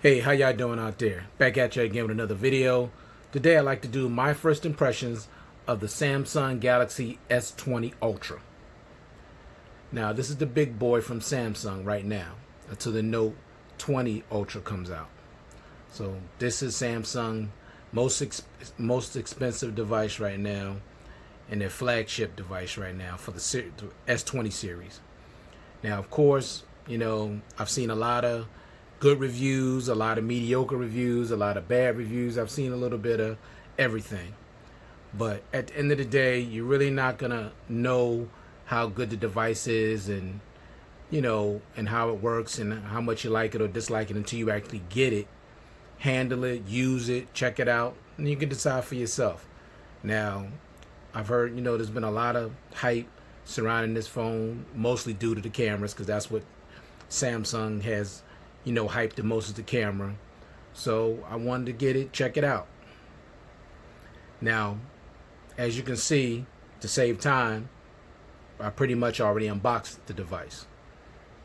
Hey, how y'all doing out there? Back at you again with another video. Today I'd like to do my first impressions of the Samsung Galaxy S20 Ultra. Now, this is the big boy from Samsung right now until the Note 20 Ultra comes out. So this is Samsung most expensive device right now and their flagship device right now for the S20 series. Now, of course, I've seen a lot of good reviews, a lot of mediocre reviews, a lot of bad reviews. I've seen a little bit of everything. But at the end of the day, you're really not going to know how good the device is and how it works and how much you like it or dislike it until you actually get it, handle it, use it, check it out, and you can decide for yourself. Now, I've heard, there's been a lot of hype surrounding this phone, mostly due to the cameras, because that's what Samsung has hyped the most, is the camera. So I wanted to get it, check it out. Now, as you can see, to save time, I pretty much already unboxed the device.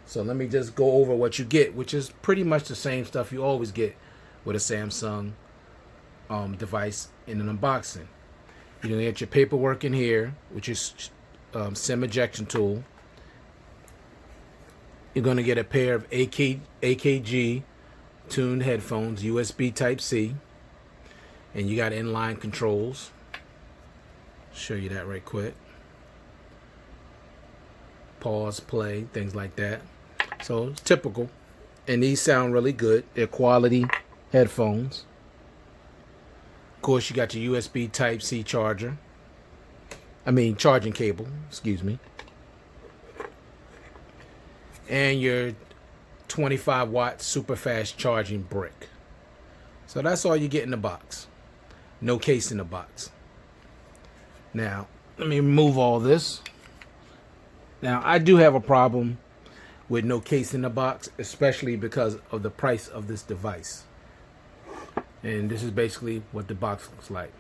So let me just go over what you get, which is pretty much the same stuff you always get with a Samsung device in an unboxing. You're going to get your paperwork in here, which is SIM ejection tool. You're going to get a pair of AKG tuned headphones, USB Type-C, and you got inline controls. Show you that right quick. Pause, play, things like that. So it's typical, and these sound really good. They're quality headphones. Of course, you got your USB Type-C charger. Charging cable, excuse me. And your 25-watt super fast charging brick. So that's all you get in the box. No case in the box. Now, let me remove all this. Now, I do have a problem with no case in the box, especially because of the price of this device. And this is basically what the box looks like.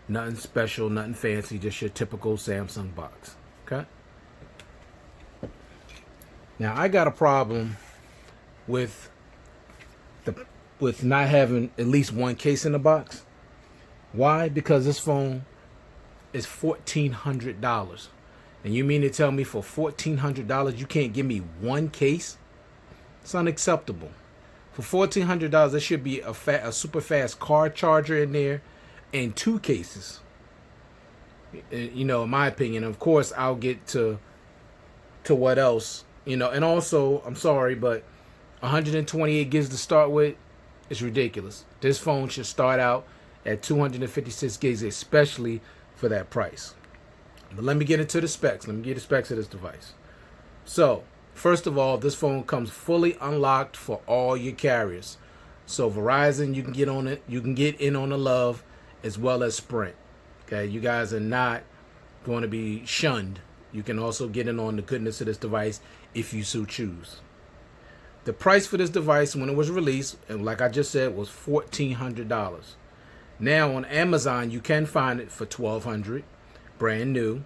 Nothing special, nothing fancy, just your typical Samsung box. Okay? Now, I got a problem with not having at least one case in the box. Why? Because this phone is $1,400. And you mean to tell me for $1,400 you can't give me one case? It's unacceptable. For $1,400, there should be a super fast car charger in there and two cases. In my opinion. Of course, I'll get to what else. And also, I'm sorry, but 128 gigs to start with is ridiculous. This phone should start out at 256 gigs, especially for that price. But let me get into the specs. Let me get the specs of this device. So, first of all, this phone comes fully unlocked for all your carriers. So, Verizon, you can get on it. You can get in on the love, as well as Sprint. Okay, you guys are not going to be shunned. You can also get in on the goodness of this device if you so choose. The price for this device when it was released, and like I just said, was $1,400. Now on Amazon, you can find it for $1,200, brand new.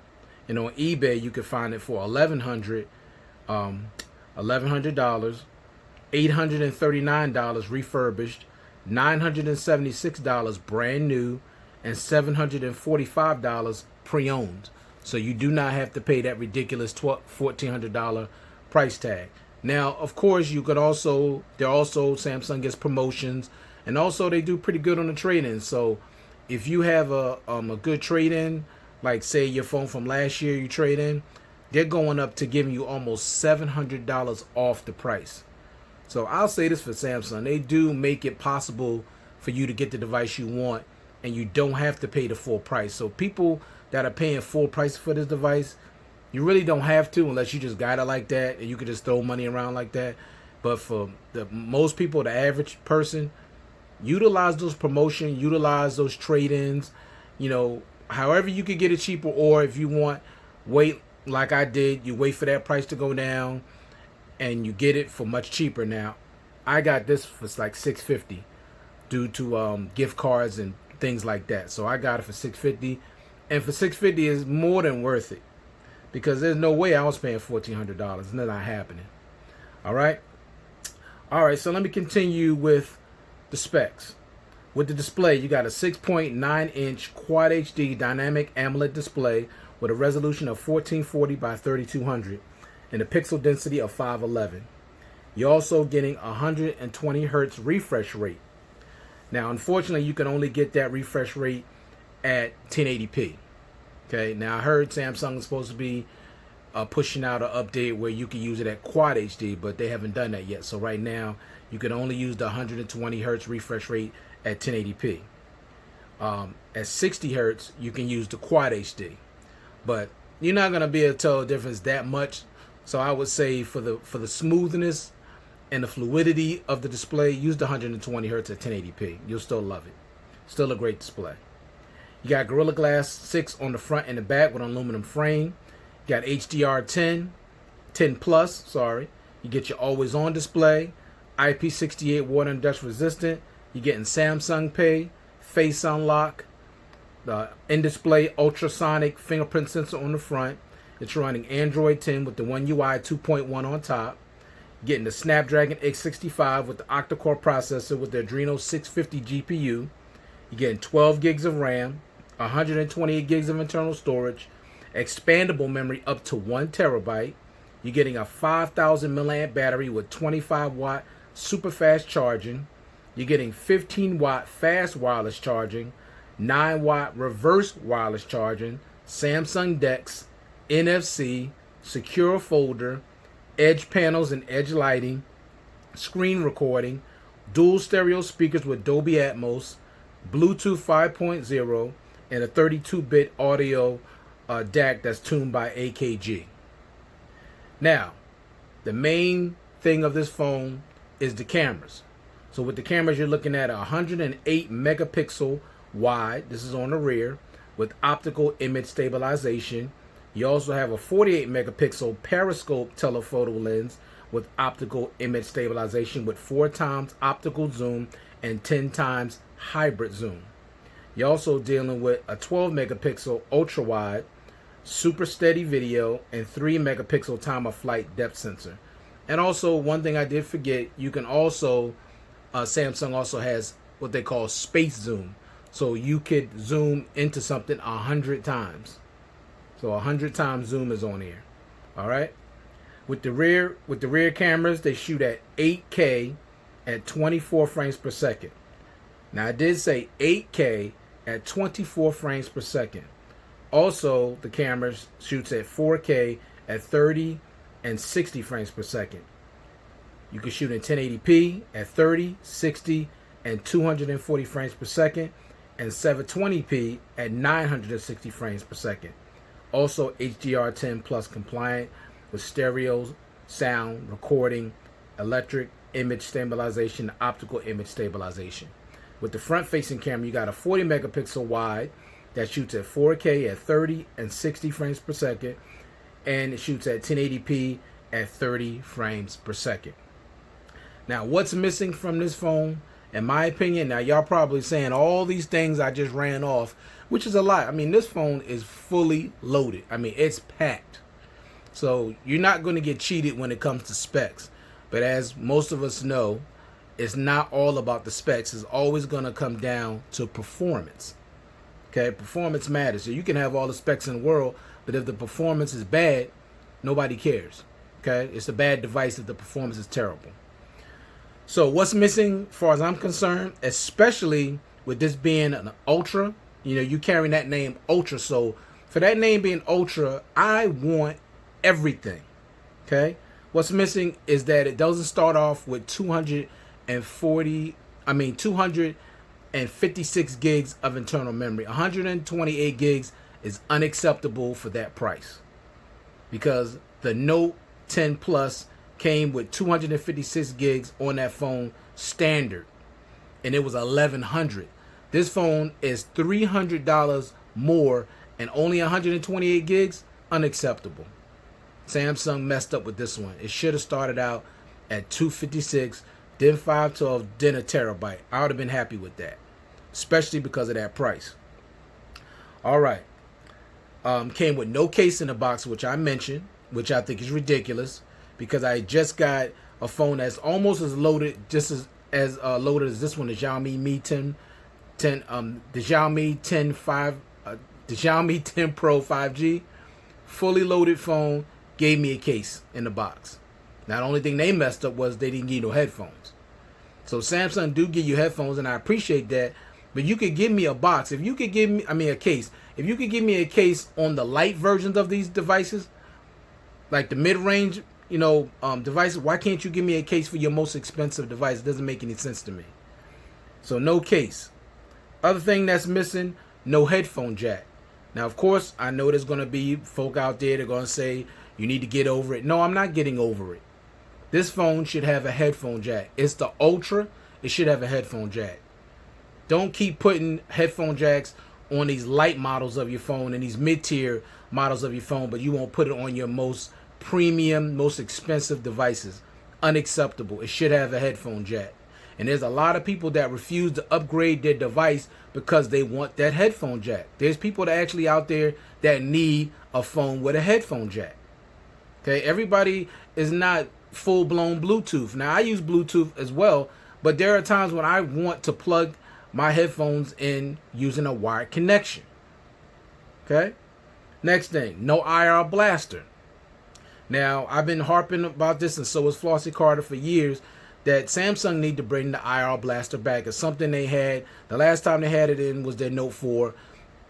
And on eBay, you can find it for $1,100, $839 refurbished, $976 brand new, and $745 pre-owned. So you do not have to pay that ridiculous $1,400 price tag. Now, of course, Samsung gets promotions, and also they do pretty good on the trade-in. So if you have a good trade-in, like say your phone from last year you trade in, they're going up to giving you almost $700 off the price. So I'll say this for Samsung. They do make it possible for you to get the device you want, and you don't have to pay the full price. So people that are paying full price for this device, you really don't have to unless you just got it like that and you could just throw money around like that. But for most people, the average person, utilize those promotions, utilize those trade-ins, however you could get it cheaper, or if you want, wait like I did, you wait for that price to go down and you get it for much cheaper. Now, I got this for like $650 due to gift cards and things like that. So I got it for $650, and for $650 is more than worth it, because there's no way I was paying $1,400. It's not happening. All right. So let me continue with The specs. With the display, you got a 6.9-inch Quad HD dynamic AMOLED display with a resolution of 1440 by 3200 and a pixel density of 511. You're also getting 120 hertz refresh rate. Now, unfortunately, you can only get that refresh rate at 1080p. Okay, now I heard Samsung is supposed to be pushing out an update where you can use it at Quad HD, but they haven't done that yet. So right now, you can only use the 120 hertz refresh rate at 1080p. At 60 hertz, you can use the Quad HD, but you're not going to be able to tell the difference that much. So I would say for the smoothness and the fluidity of the display, use the 120 hertz at 1080p. You'll still love it. Still a great display. You got Gorilla Glass 6 on the front and the back with an aluminum frame. You got HDR 10 plus, sorry. You get your always on display, IP68 water and dust resistant. You're getting Samsung Pay, face unlock, the in-display ultrasonic fingerprint sensor on the front. It's running Android 10 with the One UI 2.1 on top. Getting the Snapdragon X65 with the octa-core processor with the Adreno 650 GPU. You're getting 12 gigs of RAM, 128 gigs of internal storage, expandable memory up to 1 terabyte. You're getting a 5,000 milliamp battery with 25 watt super fast charging. You're getting 15 watt fast wireless charging, 9 watt reverse wireless charging, Samsung DeX, NFC, secure folder, edge panels and edge lighting, screen recording, dual stereo speakers with Dolby Atmos, Bluetooth 5.0, and a 32-bit audio DAC that's tuned by AKG. Now, the main thing of this phone is the cameras. So with the cameras, you're looking at a 108 megapixel wide. This is on the rear with optical image stabilization. You also have a 48 megapixel periscope telephoto lens with optical image stabilization with 4 times optical zoom and 10 times hybrid zoom. You're also dealing with a 12 megapixel ultra wide, super steady video, and 3 megapixel time of flight depth sensor. And also, one thing I did forget, you can also, Samsung also has what they call space zoom. So you could zoom into something 100 times. So 100 times zoom is on here. All right. With the rear cameras, they shoot at 8K at 24 frames per second. Now I did say 8K at 24 frames per second. Also, the cameras shoots at 4K at 30 and 60 frames per second. You can shoot in 1080p at 30, 60, and 240 frames per second, and 720p at 960 frames per second. Also HDR 10 plus compliant with stereo sound recording, electric image stabilization, optical image stabilization. With the front facing camera, you got a 40 megapixel wide that shoots at 4K at 30 and 60 frames per second, and it shoots at 1080p at 30 frames per second. Now, what's missing from this phone, in my opinion, now y'all probably saying all these things I just ran off, which is a lot. I mean, this phone is fully loaded. I mean, it's packed. So you're not going to get cheated when it comes to specs. But as most of us know, it's not all about the specs. It's always going to come down to performance. Okay, performance matters. So you can have all the specs in the world, but if the performance is bad, nobody cares. Okay, it's a bad device if the performance is terrible. So what's missing, as far as I'm concerned, especially with this being an Ultra, you know, you carrying that name Ultra. So for that name being Ultra, I want everything. Okay, what's missing is that it doesn't start off with 256 gigs of internal memory. 128 gigs is unacceptable for that price, because the Note 10 Plus came with 256 gigs on that phone standard, and it was $1,100. This phone is $300 more and only 128 gigs. Unacceptable. Samsung messed up with this one. It should have started out at 256, then 512, then a terabyte. I would have been happy with that, especially because of that price. All right. Came with no case in the box, which I mentioned, which I think is ridiculous, because I just got a phone that's almost as loaded, just as as loaded as this one, the Xiaomi Mi 10, the Xiaomi 10 5, the Xiaomi 10 Pro 5G, fully loaded phone, gave me a case in the box. Now the only thing they messed up was they didn't give you no headphones. So Samsung do give you headphones, and I appreciate that. But you could give me a box. If you could give me, a case. If you could give me a case on the light versions of these devices, like the mid-range, devices, why can't you give me a case for your most expensive device? It doesn't make any sense to me. So no case. Other thing that's missing, no headphone jack. Now, of course, I know there's going to be folk out there that are going to say, you need to get over it. No, I'm not getting over it. This phone should have a headphone jack. It's the Ultra. It should have a headphone jack. Don't keep putting headphone jacks on these light models of your phone and these mid-tier models of your phone, but you won't put it on your most premium, most expensive devices. Unacceptable. It should have a headphone jack. And there's a lot of people that refuse to upgrade their device because they want that headphone jack. There's people that actually out there that need a phone with a headphone jack. Okay, everybody is not full-blown Bluetooth. Now, I use Bluetooth as well, but there are times when I want to plug my headphones in using a wired connection. Okay? Next thing, no IR blaster. Now, I've been harping about this, and so has Flossie Carter for years, that Samsung need to bring the IR blaster back. It's something they had. The last time they had it in was their Note 4.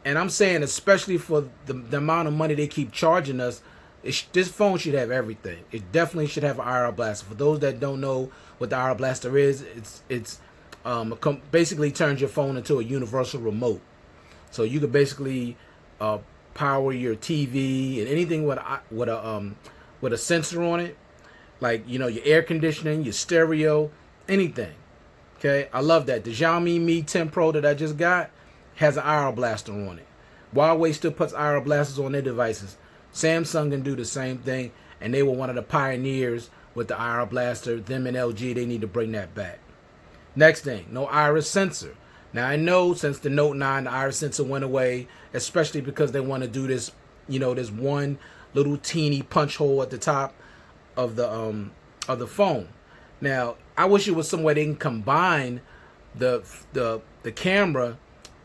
And I'm saying, especially for the amount of money they keep charging us, this phone should have everything. It definitely should have an IR blaster. For those that don't know what the IR blaster is, it's basically turns your phone into a universal remote. So you could basically power your TV and anything with a sensor on it, like your air conditioning, your stereo, anything. Okay, I love that. The Xiaomi Mi 10 Pro that I just got has an IR blaster on it. Huawei still puts IR blasters on their devices. Samsung can do the same thing, and they were one of the pioneers with the IR blaster. Them and LG, they need to bring that back. Next thing, no iris sensor. Now, I know since the Note 9, the iris sensor went away, especially because they want to do this, this one little teeny punch hole at the top of the phone. Now, I wish it was some way they can combine the camera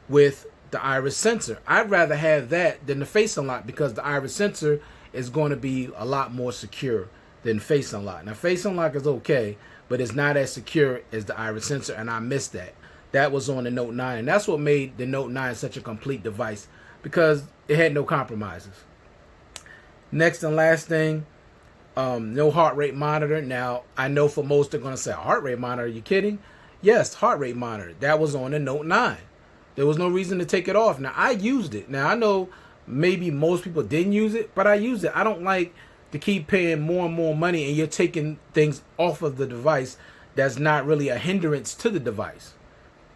with the iris sensor. I'd rather have that than the face unlock, because the iris sensor is going to be a lot more secure than face unlock. Now, face unlock is okay, but it's not as secure as the iris sensor, and I missed that. That was on the Note 9, and that's what made the Note 9 such a complete device, because it had no compromises. Next and last thing, no heart rate monitor. Now, I know for most they're going to say, heart rate monitor, are you kidding? Yes, heart rate monitor. That was on the Note 9. There was no reason to take it off. Now, I used it. Now, I know maybe most people didn't use it, but I used it. I don't like to keep paying more and more money and you're taking things off of the device that's not really a hindrance to the device.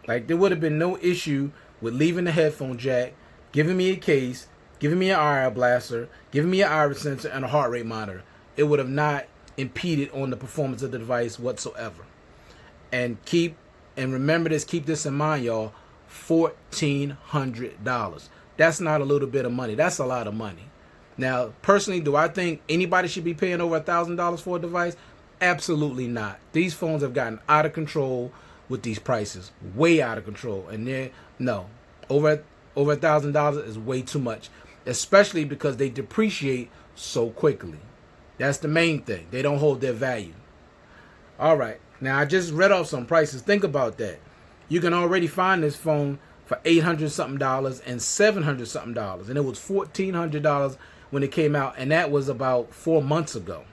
Like, there would have been no issue with leaving the headphone jack, giving me a case, giving me an IR blaster, giving me an iris sensor, and a heart rate monitor. It would have not impeded on the performance of the device whatsoever. And remember this, keep this in mind, y'all, $1,400. That's not a little bit of money. That's a lot of money. Now, personally, do I think anybody should be paying over $1,000 for a device? Absolutely not. These phones have gotten out of control with these prices, way out of control. And over $1,000 is way too much, especially because they depreciate so quickly. That's the main thing. They don't hold their value. All right. Now, I just read off some prices. Think about that. You can already find this phone for $800 something and $700 something, and it was $1,400 when it came out, and that was about 4 months ago.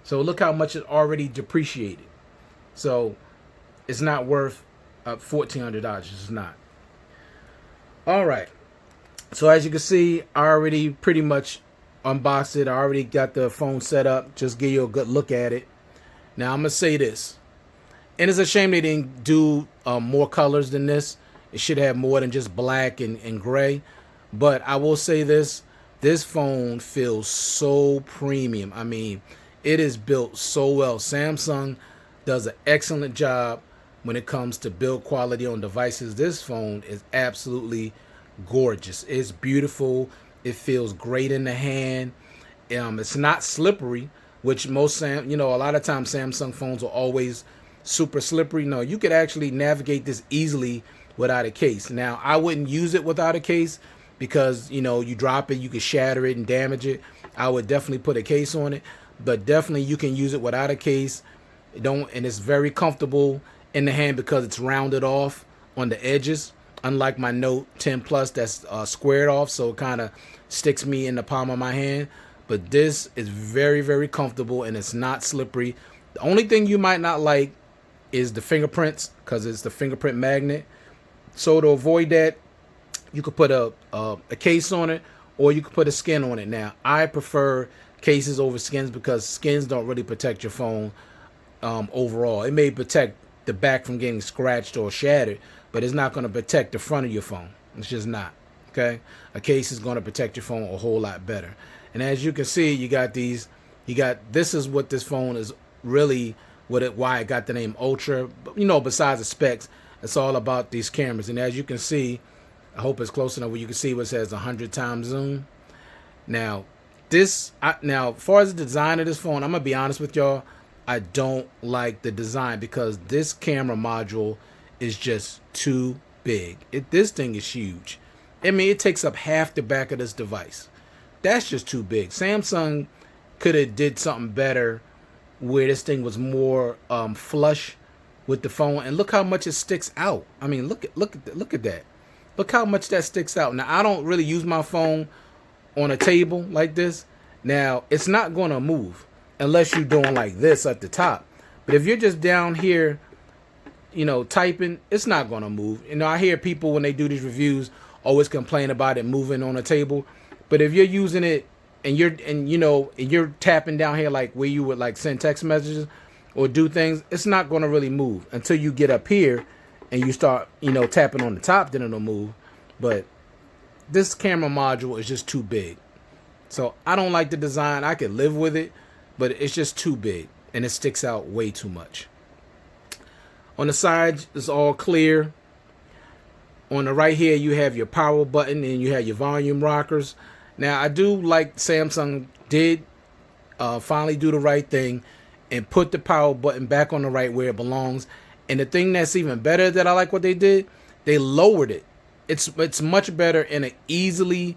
So look how much it already depreciated. So it's not worth $1,400. It's not. All right. So as you can see, I already pretty much unboxed it. I already got the phone set up. Just give you a good look at it. Now I'm gonna say this, and it's a shame they didn't do more colors than this. It should have more than just black and gray. But I will say this phone feels so premium. I mean, it is built so well. Samsung does an excellent job when it comes to build quality on devices. This phone is absolutely gorgeous. It's beautiful. It feels great in the hand. It's not slippery, which a lot of times Samsung phones will always super slippery. No, you could actually navigate this easily without a case. Now, I wouldn't use it without a case because, you know, you drop it, you could shatter it and damage it. I would definitely put a case on it, but definitely you can use it without a case. And it's very comfortable in the hand because it's rounded off on the edges, unlike my Note 10 Plus that's squared off, so it kind of sticks me in the palm of my hand. But this is very, very comfortable, and it's not slippery. The only thing you might not like is the fingerprints, because it's the fingerprint magnet. So to avoid that, you could put a case on it, or you could put a skin on it. Now, I prefer cases over skins because skins don't really protect your phone overall. It may protect the back from getting scratched or shattered, but it's not going to protect the front of your phone. It's just not. Okay, a case is going to protect your phone a whole lot better. And as you can see, you got these. This is what this phone is really. Why it got the name Ultra. You know, besides the specs, it's all about these cameras. And as you can see, I hope it's close enough where you can see what says 100 times zoom. Now, as far as the design of this phone, I'm gonna be honest with y'all. I don't like the design because this camera module is just too big. This thing is huge. I mean, it takes up half the back of this device. That's just too big. Samsung could have did something better where this thing was more flush with the phone. And look how much it sticks out. I mean, look at that. Look how much that sticks out. Now, I don't really use my phone on a table like this. Now, it's not going to move unless you're doing like this at the top. But if you're just down here, you know, typing, it's not going to move. You know, I hear people when they do these reviews always complain about it moving on a table. But if you're using it and you're tapping down here like where you would like send text messages or do things, it's not going to really move until you get up here and you start, you know, tapping on the top, then it'll move. But this camera module is just too big. So I don't like the design. I could live with it, but it's just too big and it sticks out way too much. On the sides, it's all clear. On the right here, you have your power button and you have your volume rockers. Now, I do like Samsung did finally do the right thing and put the power button back on the right where it belongs. And the thing that's even better that I like what they did, they lowered it. It's much better in an easier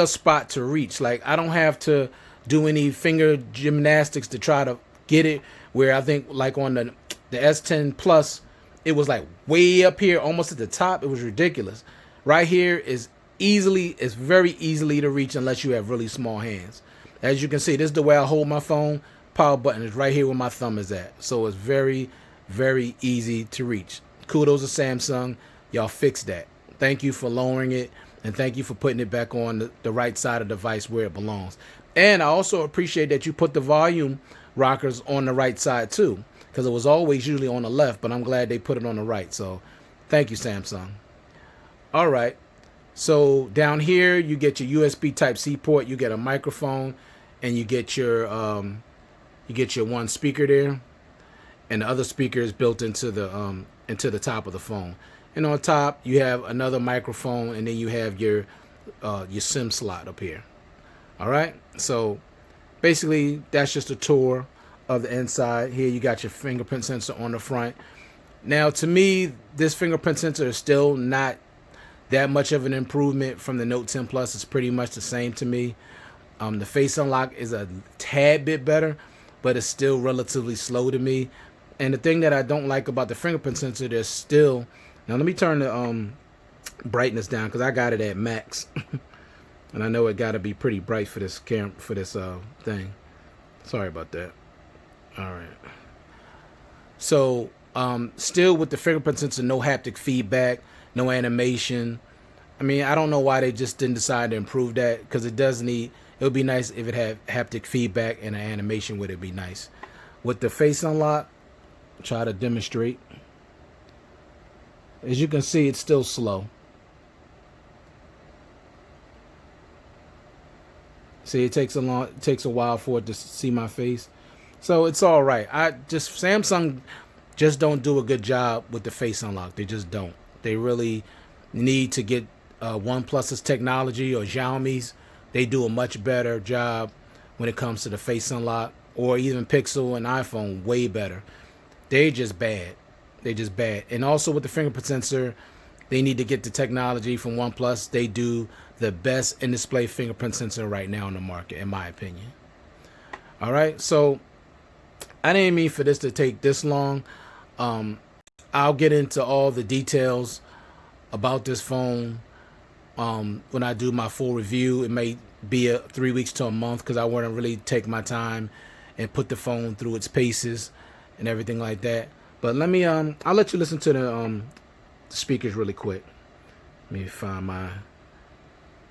spot to reach. Like, I don't have to do any finger gymnastics to try to get it, where I think like on the S10 Plus, it was like way up here, almost at the top. It was ridiculous. Right here is very easily to reach unless you have really small hands. As you can see, this is the way I hold my phone. Power button is right here where my thumb is at. So it's very, very easy to reach. Kudos to Samsung. Y'all fixed that. Thank you for lowering it, and thank you for putting it back on the right side of the device where it belongs. And I also appreciate that you put the volume rockers on the right side too, because it was always usually on the left, but I'm glad they put it on the right. So thank you, Samsung. All right. So down here, you get your USB Type-C port, you get a microphone, and you get your one speaker there, and the other speaker is built into the top of the phone. And on top, you have another microphone, and then you have your SIM slot up here. All right. So basically, that's just a tour of the inside. Here, you got your fingerprint sensor on the front. Now, to me, this fingerprint sensor is still not that much of an improvement from the Note 10 Plus. It's pretty much the same to me. The face unlock is a tad bit better, but it's still relatively slow to me. And the thing that I don't like about the fingerprint sensor, there's still... Now, let me turn the brightness down because I got it at max. And I know it got to be pretty bright for this thing. Sorry about that. All right. So, still with the fingerprint sensor, no haptic feedback, no animation. I mean, I don't know why they just didn't decide to improve that, because it would be nice if it had haptic feedback and an animation would it be nice. With the face unlock, try to demonstrate. As you can see, it's still slow. See, it takes a while for it to see my face. So it's all right. Samsung just don't do a good job with the face unlock. They just don't. They really need to get OnePlus's technology or Xiaomi's. They do a much better job when it comes to the face unlock, or even Pixel and iPhone, way better. They just bad. They just bad. And also with the fingerprint sensor, they need to get the technology from OnePlus. They do the best in-display fingerprint sensor right now in the market, in my opinion. All right, so I didn't mean for this to take this long. I'll get into all the details about this phone when I do my full review. It may be 3 weeks to a month because I want to really take my time and put the phone through its paces and everything like that. But let me I'll let you listen to the speakers really quick. Let me find my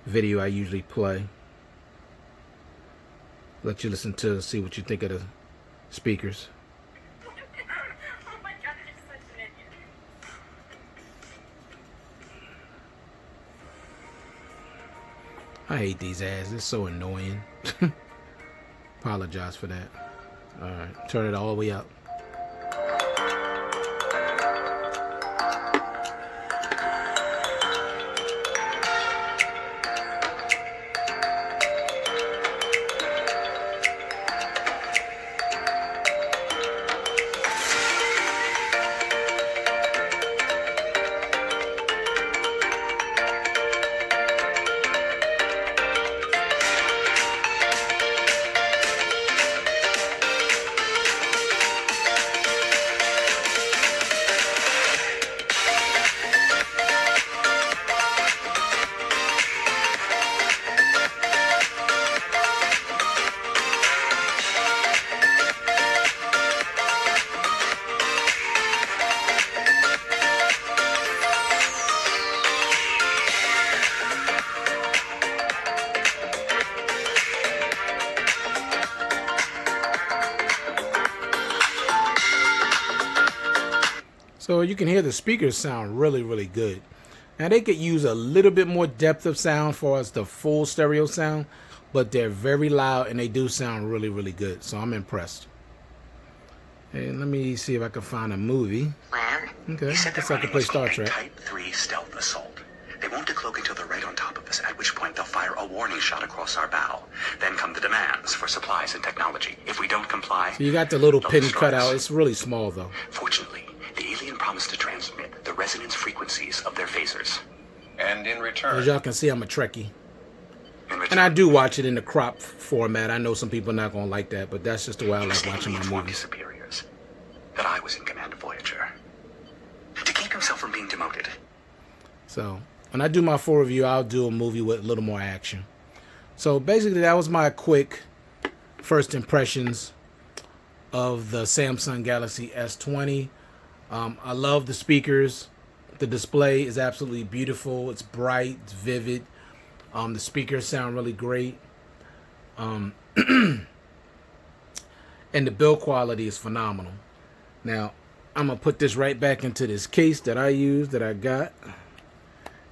video I usually play. Let you listen to see what you think of the speakers. Oh my god, you're such an idiot. I hate these ads. It's so annoying. Apologize for that. Alright, turn it all the way up. So you can hear the speakers sound really, really good. Now they could use a little bit more depth of sound for us, the full stereo sound, but they're very loud and they do sound really, really good. So I'm impressed. And let me see if I can find a movie. Plan? Okay, guess I can play Star Trek. Type 3 stealth assault. They won't decloak until they're right on top of us, at which point they'll fire a warning shot across our bow. Then come the demands for supplies and technology. If we don't comply, So you got the little they'll pin destroy cut us. out. It's really small though. Fortunately, the alien promised to transmit the resonance frequencies of their phasers. And in As return, y'all can see, I'm a Trekkie. In return, And I do watch it in the crop format. I know some people are not going to like that, but that's just the way I he like mistakenly watching my informed his movies. superiors that I was in command of Voyager. To keep himself from being demoted, So when I do my full review, I'll do a movie with a little more action. So basically, that was my quick first impressions of the Samsung Galaxy S20. I love the speakers. The display is absolutely beautiful. It's bright, it's vivid. The speakers sound really great. And the build quality is phenomenal. Now, I'm going to put this right back into this case that I used, that I got.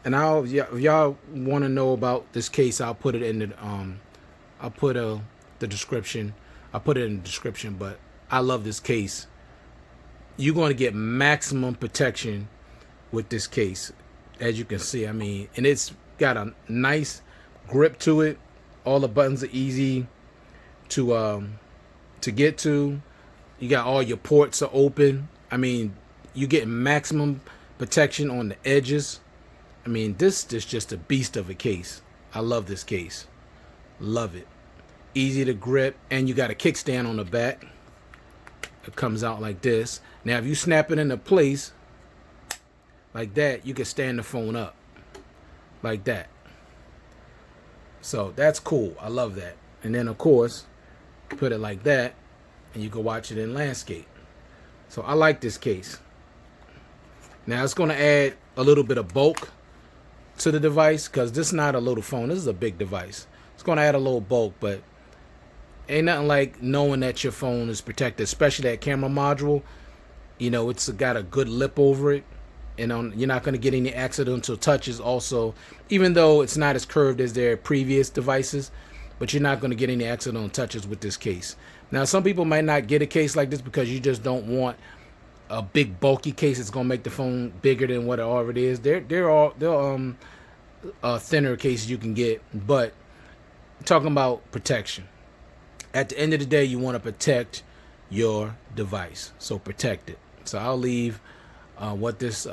And if y'all want to know about this case, I'll put it in the I'll put the description. I'll put it in the description, but I love this case. You're going to get maximum protection with this case, as you can see. I mean, and it's got a nice grip to it. All the buttons are easy to get to. You got all your ports are open. I mean, you get maximum protection on the edges. I mean, this is just a beast of a case. I love this case. Love it. Easy to grip, and you got a kickstand on the back. It comes out like this. Now, if you snap it into place like that, you can stand the phone up like that. So that's cool. I love that. And then, of course, put it like that, and you can watch it in landscape. So I like this case. Now, it's going to add a little bit of bulk to the device, because this is not a little phone. This is a big device. It's going to add a little bulk, but ain't nothing like knowing that your phone is protected, especially that camera module. You know, it's got a good lip over it, and you're not going to get any accidental touches also, even though it's not as curved as their previous devices, but you're not going to get any accidental touches with this case. Now, some people might not get a case like this because you just don't want a big bulky case that's going to make the phone bigger than what it already is. They're thinner cases you can get, but talking about protection. At the end of the day, you want to protect your device. So protect it. So I'll leave what this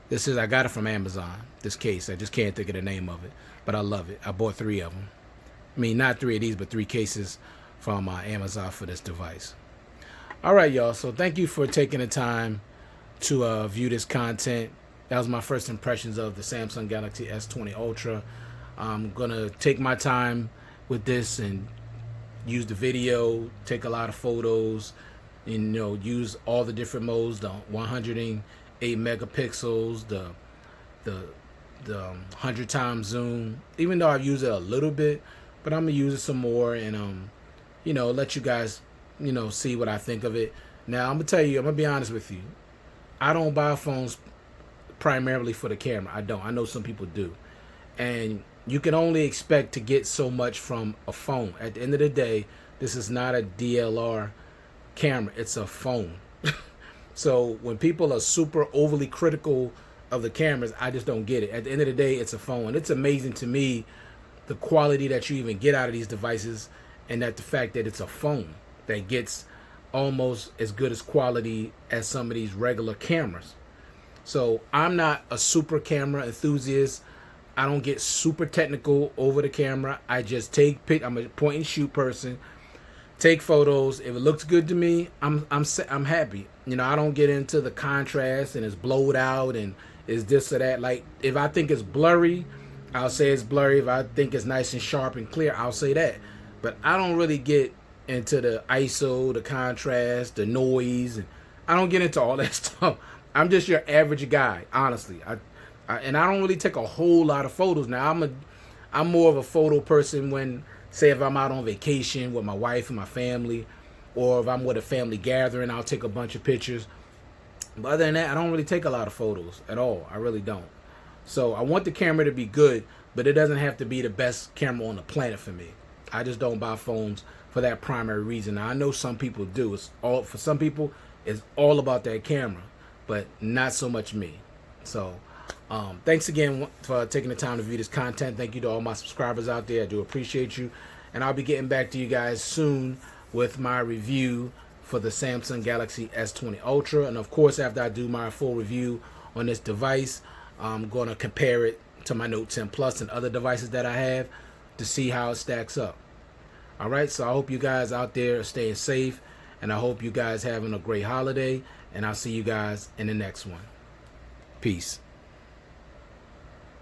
this is. I got it from Amazon. This case, I just can't think of the name of it, but I love it. I bought 3 of them. I mean, not 3 of these, but 3 cases from Amazon for this device. All right, y'all. So thank you for taking the time to view this content. That was my first impressions of the Samsung Galaxy S20 Ultra. I'm gonna take my time with this and use the video, take a lot of photos, and use all the different modes, the 108 megapixels, the 100 times zoom. Even though I've used it a little bit, but I'm gonna use it some more and let you guys see what I think of it. Now I'm gonna be honest with you. I don't buy phones primarily for the camera. I don't. I know some people do, and you can only expect to get so much from a phone. At the end of the day, this is not a DLR camera. It's a phone. So when people are super overly critical of the cameras, I just don't get it. At the end of the day, it's a phone. It's amazing to me the quality that you even get out of these devices, and that the fact that it's a phone that gets almost as good as quality as some of these regular cameras. So I'm not a super camera enthusiast. I don't get super technical over the camera. I just I'm a point and shoot person. Take photos. If it looks good to me, I'm happy. I don't get into the contrast and it's blowed out and is this or that. Like, if I think it's blurry, I'll say it's blurry. If I think it's nice and sharp and clear, I'll say that. But I don't really get into the ISO, the contrast, the noise, and I don't get into all that stuff. I'm just your average guy, honestly. And I don't really take a whole lot of photos. Now I'm more of a photo person when, say, if I'm out on vacation with my wife and my family, or if I'm with a family gathering, I'll take a bunch of pictures. But other than that, I don't really take a lot of photos at all. I really don't. So I want the camera to be good, but it doesn't have to be the best camera on the planet for me. I just don't buy phones for that primary reason. Now, I know some people do. For some people, it's all about that camera, but not so much me. So thanks again for taking the time to view this content. Thank you to all my subscribers out there. I do appreciate you. And I'll be getting back to you guys soon with my review for the Samsung Galaxy S20 Ultra. And of course, after I do my full review on this device, I'm going to compare it to my Note 10 Plus and other devices that I have to see how it stacks up. All right, so I hope you guys out there are staying safe, and I hope you guys having a great holiday, and I'll see you guys in the next one. Peace.